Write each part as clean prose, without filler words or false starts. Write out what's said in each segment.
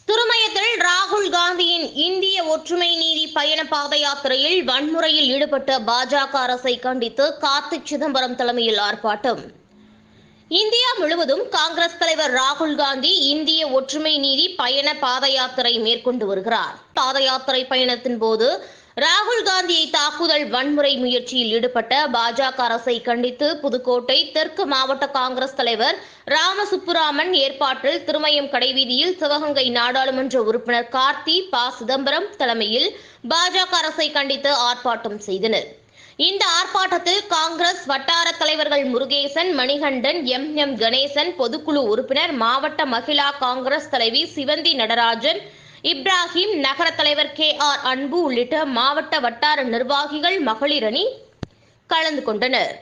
திருமயத்தில் ராகுல் காந்தியின் இந்திய ஒற்றுமை நீதி பயண பாத யாத்திரையில் வன்முறையில் ஈடுபட்ட பாஜக அரசை கண்டித்து கார்த்திக் சிதம்பரம் தலைமையில் ஆர்ப்பாட்டம். இந்தியா முழுவதும் காங்கிரஸ் தலைவர் ராகுல் காந்தி இந்திய ஒற்றுமை நீதி பயண பாத யாத்திரை மேற்கொண்டு வருகிறார். பாத யாத்திரை பயணத்தின் போது ராகுல் காந்தியை தாக்குதல் வன்முறை முயற்சியில் ஈடுபட்ட பாஜக அரசை கண்டித்து புதுக்கோட்டை தெற்கு மாவட்ட காங்கிரஸ் தலைவர் ராமசுப்புராமன் ஏற்பாட்டில் திருமயம் கடைவீதியில் சிவகங்கை நாடாளுமன்ற உறுப்பினர் கார்த்தி சிதம்பரம் தலைமையில் பாஜக அரசை கண்டித்து ஆர்ப்பாட்டம் செய்தனர். இந்த ஆர்ப்பாட்டத்தில் காங்கிரஸ் வட்டார தலைவர்கள் முருகேசன், மணிகண்டன், எம் கணேசன், பொதுக்குழு உறுப்பினர், மாவட்ட மகிழா காங்கிரஸ் தலைவி சிவந்தி நடராஜன், இப்ராஹிம், நகர தலைவர் KR அன்பு உள்ளிட்ட மாவட்ட வட்டார நிர்வாகிகள், மகளிர் அணி கலந்து கொண்டனர்.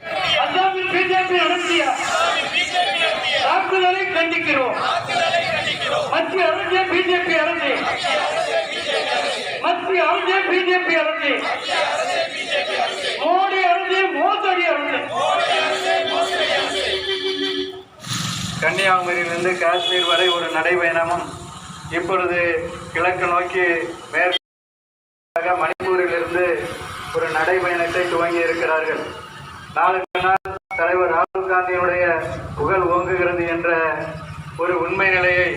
கன்னியாகுமரியிலிருந்து காஷ்மீர் வரை ஒரு நடைபயணமும், இப்பொழுது கிழக்கு நோக்கி மேற்காக மணிப்பூரிலிருந்து ஒரு நடைபயணத்தை துவங்கி இருக்கிறார்கள். நாளுக்கு நாள் தலைவர் ராகுல் காந்தியினுடைய புகழ் ஓங்குகிறது என்ற ஒரு உண்மை நிலையை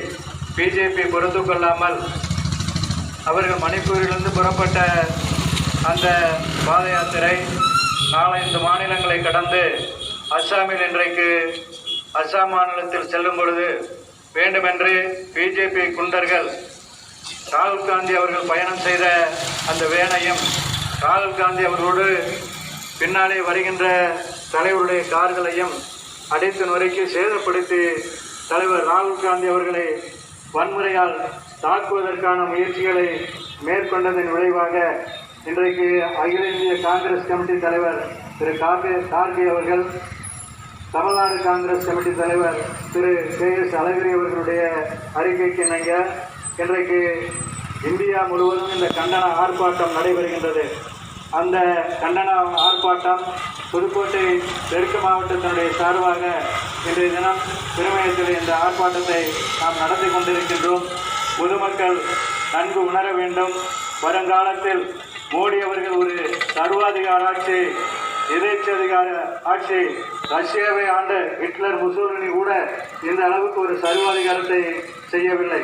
பிஜேபி பொறுத்து கொள்ளாமல் அவர்கள் மணிப்பூரிலிருந்து புறப்பட்ட அந்த பாத யாத்திரை நாளை இந்த மாநிலங்களை கடந்து அஸ்ஸாமில் இன்றைக்கு அஸ்ஸாம் மாநிலத்தில் செல்லும் பொழுது வேண்டுமென்று பிஜேபி குண்டர்கள் ராகுல் காந்தி அவர்கள் பயணம் செய்த அந்த வேனையும், ராகுல் காந்தி அவர்களோடு பின்னாலே வருகின்ற தலைவருடைய கார்களையும் அடித்து நொறுக்கி சேதப்படுத்தி தலைவர் ராகுல் காந்தி அவர்களை வன்முறையால் தாக்குவதற்கான முயற்சிகளை மேற்கொண்டதன் விளைவாக இன்றைக்கு அகில இந்திய காங்கிரஸ் கமிட்டி தலைவர் திரு கார்கே அவர்கள், தமிழ்நாடு காங்கிரஸ் கமிட்டி தலைவர் திரு KS அழகிரி அவர்களுடைய அறிக்கைக்கு இணங்க இன்றைக்கு இந்தியா முழுவதும் இந்த கண்டன ஆர்ப்பாட்டம் நடைபெறுகின்றது. அந்த கண்டன ஆர்ப்பாட்டம் புதுக்கோட்டை தெற்கு மாவட்டத்தினுடைய சார்பாக இன்றைய தினம் திருமயத்தில் இந்த ஆர்ப்பாட்டத்தை நாம் நடத்தி கொண்டிருக்கின்றோம். பொதுமக்கள் நன்கு உணர வேண்டும். வருங்காலத்தில் மோடி அவர்கள் ஒரு சர்வாதிகார ஆட்சி, எதேச்சதிகார ஆட்சி, ரஷ்யாவை ஆண்ட ஹிட்லர், முசோலினி கூட இந்த அளவுக்கு ஒரு சர்வாதிகாரத்தை செய்யவில்லை.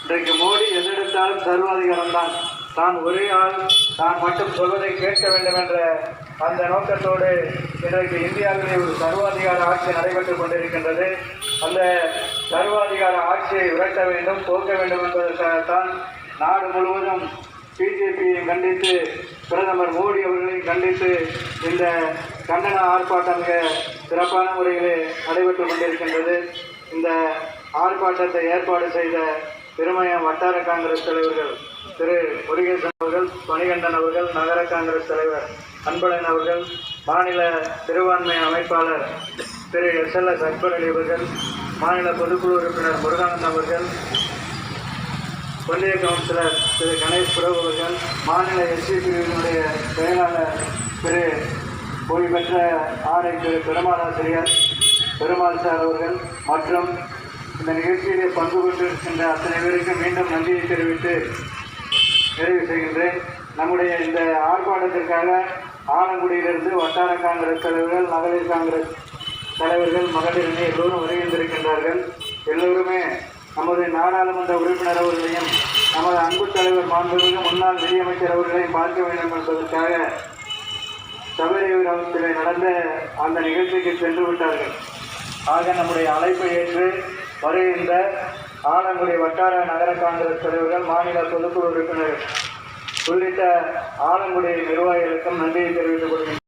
இன்றைக்கு மோடி எதெடுத்தாலும் சர்வாதிகாரம் தான். தான் ஒரே ஆள், தான் மட்டும் சொல்வதை கேட்க வேண்டும் என்ற அந்த நோக்கத்தோடு இன்றைக்கு இந்தியாவிலே ஒரு சர்வாதிகார ஆட்சி நடைபெற்றுக் கொண்டிருக்கின்றது. அந்த சர்வாதிகார ஆட்சியை விரட்ட வேண்டும், போக்க வேண்டும் என்பதற்காகத்தான் நாடு முழுவதும் பிஜேபியை கண்டித்து, பிரதமர் மோடி அவர்களையும் கண்டித்து இந்த கண்டன ஆர்ப்பாட்டம் மிக சிறப்பான முறையிலே நடைபெற்றுக் கொண்டிருக்கின்றது. இந்த ஆர்ப்பாட்டத்தை ஏற்பாடு செய்த திருமயம் வட்டார காங்கிரஸ் தலைவர்கள் திரு முருகேசன் அவர்கள், மணிகண்டன் அவர்கள், நகர காங்கிரஸ் தலைவர் அன்பழகன் அவர்கள், மாநில சிறுபான்மை அமைப்பாளர் திரு SLS அக்பர் அலி அவர்கள், மாநில பொதுக்குழு உறுப்பினர் முருகானந்தம் அவர்கள், ஒன்றிய கவுன்சிலர் திரு கணேஷ் பிரபு அவர்கள், மாநில SC பிரிவினுடைய செயலாளர் திரு ஓய்வுபெற்ற RI திரு பெருமாளாசிரியர் பெருமாள் சார் அவர்கள் மற்றும் இந்த நிகழ்ச்சியிலே பங்கு கொண்டிருக்கின்ற அத்தனை பேருக்கு மீண்டும் நன்றியை தெரிவித்து நிறைவு செய்கின்றேன். நம்முடைய இந்த ஆர்ப்பாட்டத்திற்காக ஆலங்குடியிலிருந்து வட்டார காங்கிரஸ் தலைவர்கள், மகளிர் காங்கிரஸ் தலைவர்கள், மகளிர் அணி எல்லோரும் வருகின்றிருக்கின்றார்கள். எல்லோருமே நமது நாடாளுமன்ற உறுப்பினர் அவர்களையும் நமது அன்பு தலைவர் மாண்புமிகு முன்னாள் நிதியமைச்சர் அவர்களையும் பார்க்க வேண்டும் என்பதற்காக சபரிவரத்திலே நடந்த அந்த நிகழ்ச்சிக்கு சென்று விட்டார்கள். ஆக நம்முடைய அழைப்பை ஏற்று வருகின்ற ஆலங்குடி வட்டார நகர காங்கிரஸ் தலைவர்கள், மாநில பொதுக்குழு உறுப்பினர்கள் உள்ளிட்ட ஆலங்குடி நிர்வாகிகளுக்கும் நன்றியை தெரிவித்துக் கொள்கின்றனர்.